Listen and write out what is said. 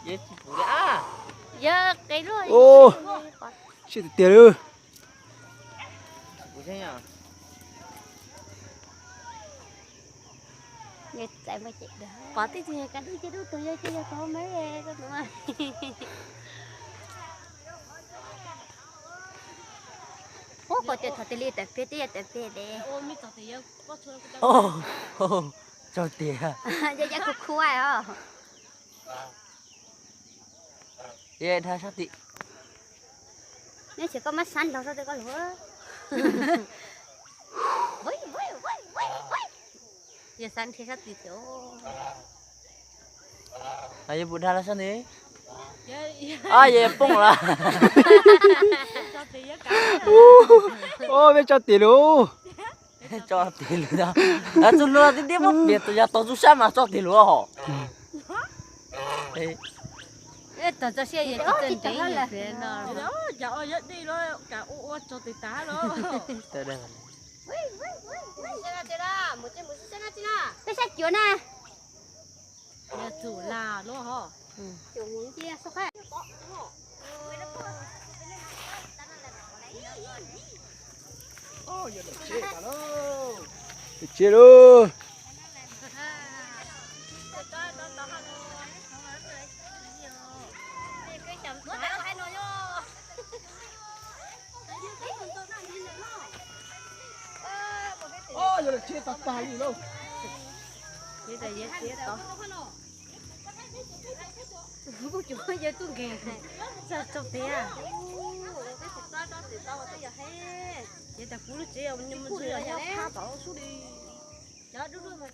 Yes, đã. Giờ cái rồi. Ô. Chết tiệt ơi. Bố thế nhỉ? Nghe tại mà chị đó. Có tí gì cái đứa chứ tôi chơi chơi có mấy con nữa. Ô có chơi thật li tập phê đấy. Ô mi tao thì có chơi cái Ô, cho tiền. Giờ giờ cục khoai à. Ye tha sát tị. Nếu chỉ có mắt xanh đâu tôi có lúa. Vây. Giờ xanh thì sát tịt chỗ. Ai bụt tha là sao thế? gì À ye pung là. cho thì cả Ô bây cho tiền luôn. Cho tiền luôn đó. À tôi luôn thì tiếp một biệt tôi ra tôi giúp sao mà cho tiền luôn hả? Đấy. Tao cho xe gì trên tí là đó giờ ơi đi rồi cả ô cho thì tá đó Tới đây. cái sách chỗ nè nhà chủ là nó hả chỗ muốn chia số khác Chết ơi. Ô giờ chết tao tài gì đâu. thế là dễ chết đó bố chủ giờ tôi nghe sao cho thế à cái cục đó thì tao bây giờ hết vậy ta cú nó chế nhưng mà giờ nhá phá bỏ xuống đi đó đúng rồi mà